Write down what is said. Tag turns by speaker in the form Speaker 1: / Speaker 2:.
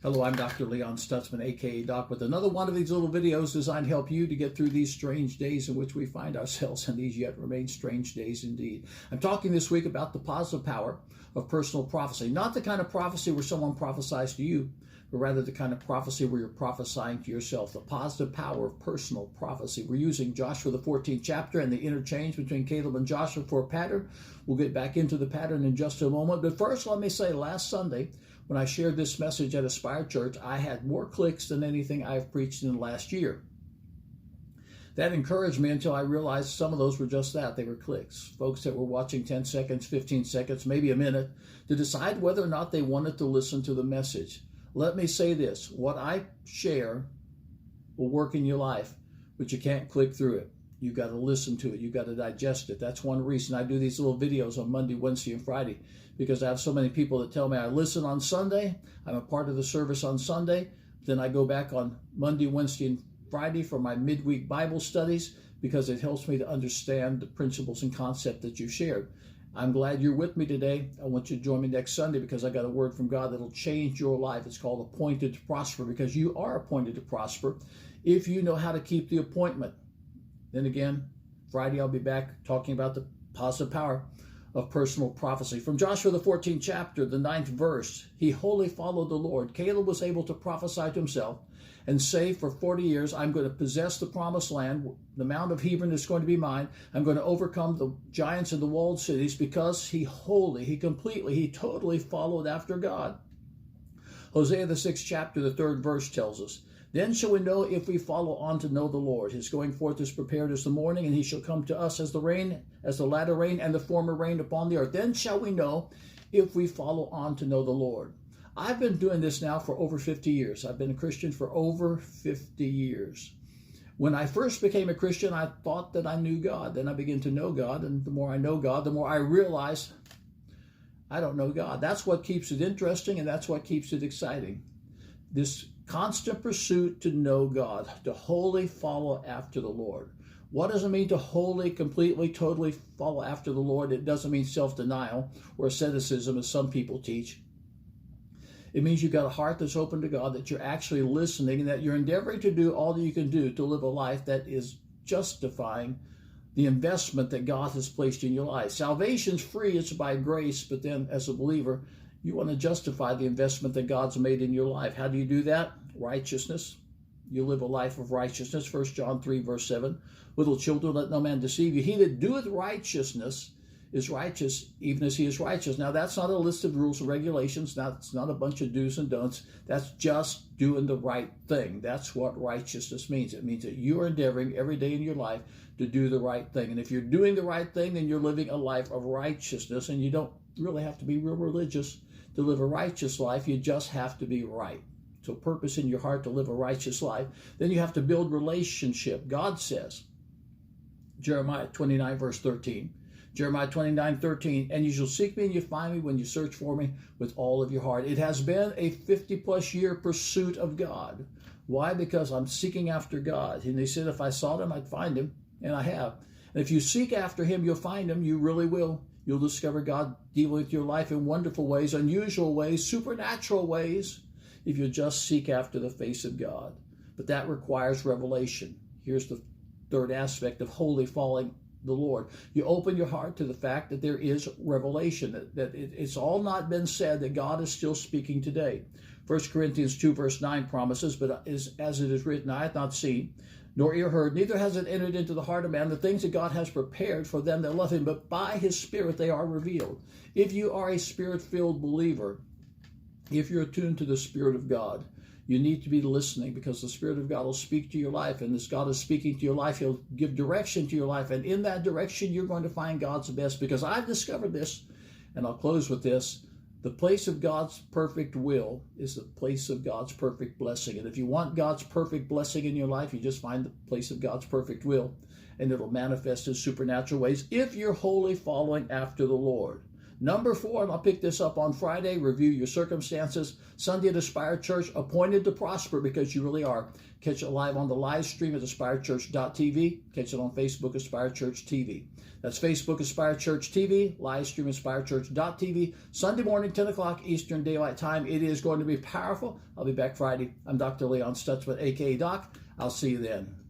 Speaker 1: Hello, I'm Dr. Leon Stutzman, aka Doc, with another one of these little videos designed to help you to get through these strange days in which we find ourselves, and these yet remain strange days indeed. I'm talking this week about the positive power of personal prophecy. Not the kind of prophecy where someone prophesies to you, but rather the kind of prophecy where you're prophesying to yourself. The positive power of personal prophecy. We're using Joshua, the 14th chapter, and the interchange between Caleb and Joshua for a pattern. We'll get back into the pattern in just a moment. But first, let me say, last Sunday, when I shared this message at Aspire Church, I had more clicks than anything I've preached in the last year. That encouraged me until I realized some of those were just that. They were clicks. Folks that were watching 10 seconds, 15 seconds, maybe a minute, to decide whether or not they wanted to listen to the message. Let me say this. What I share will work in your life, but you can't click through it. You've got to listen to it. You've got to digest it. That's one reason I do these little videos on Monday, Wednesday, and Friday, because I have so many people that tell me I listen on Sunday, I'm a part of the service on Sunday, then I go back on Monday, Wednesday, and Friday for my midweek Bible studies because it helps me to understand the principles and concept that you shared. I'm glad you're with me today. I want you to join me next Sunday because I got a word from God that'll change your life. It's called Appointed to Prosper, because you are appointed to prosper if you know how to keep the appointment. Then again, Friday I'll be back talking about the positive power of personal prophecy. From Joshua the 14th chapter, the 9th verse, he wholly followed the Lord. Caleb was able to prophesy to himself and say for 40 years, I'm going to possess the promised land. The Mount of Hebron is going to be mine. I'm going to overcome the giants and the walled cities, because he totally followed after God. Hosea the 6th chapter, the 3rd verse tells us, then shall we know if we follow on to know the Lord. His going forth is prepared as the morning, and he shall come to us as the rain, as the latter rain and the former rain upon the earth. Then shall we know if we follow on to know the Lord. I've been doing this now for over 50 years. I've been a Christian for over 50 years. When I first became a Christian, I thought that I knew God. Then I began to know God, and the more I know God, the more I realize I don't know God. That's what keeps it interesting, and that's what keeps it exciting. This constant pursuit to know God, to wholly follow after the Lord. What does it mean to wholly, completely, totally follow after the Lord? It doesn't mean self-denial or asceticism, as some people teach. It means you've got a heart that's open to God, that you're actually listening, and that you're endeavoring to do all that you can do to live a life that is justifying the investment that God has placed in your life. Salvation's free, it's by grace, but then as a believer, you want to justify the investment that God's made in your life. How do you do that? Righteousness. You live a life of righteousness. 1 John 3, verse 7. Little children, let no man deceive you. He that doeth righteousness is righteous, even as he is righteous. Now, that's not a list of rules and regulations. That's not a bunch of do's and don'ts. That's just doing the right thing. That's what righteousness means. It means that you are endeavoring every day in your life to do the right thing. And if you're doing the right thing, then you're living a life of righteousness, and you don't really have to be real religious to live a righteous life. You just have to be right. So purpose in your heart to live a righteous life. Then you have to build relationship. God says, Jeremiah 29, verse 13, Jeremiah 29:13, and you shall seek me and you find me when you search for me with all of your heart. It has been a 50-plus year pursuit of God. Why? Because I'm seeking after God. And they said if I sought him, I'd find him, and I have. And if you seek after him, you'll find him. You really will. You'll discover God dealing with your life in wonderful ways, unusual ways, supernatural ways, if you just seek after the face of God. But that requires revelation. Here's the third aspect of wholly following the Lord. You open your heart to the fact that there is revelation, that it's all not been said, that God is still speaking today. 1 Corinthians 2, verse 9 promises, but as it is written, I have not seen, nor ear heard, neither has it entered into the heart of man the things that God has prepared for them that love him, but by his Spirit they are revealed. If you are a Spirit-filled believer, if you're attuned to the Spirit of God, you need to be listening, because the Spirit of God will speak to your life, and as God is speaking to your life, he'll give direction to your life, and in that direction you're going to find God's best, because I've discovered this, and I'll close with this. The place of God's perfect will is the place of God's perfect blessing. And if you want God's perfect blessing in your life, you just find the place of God's perfect will, and it'll manifest in supernatural ways if you're wholly following after the Lord. Number 4, and I'll pick this up on Friday, review your circumstances. Sunday at Aspire Church, appointed to prosper, because you really are. Catch it live on the live stream at aspirechurch.tv. Catch it on Facebook, Aspire Church TV. That's Facebook, Aspire Church TV, live stream, aspirechurch.tv. Sunday morning, 10 o'clock Eastern Daylight Time. It is going to be powerful. I'll be back Friday. I'm Dr. Leon Stutzman, a.k.a. Doc. I'll see you then.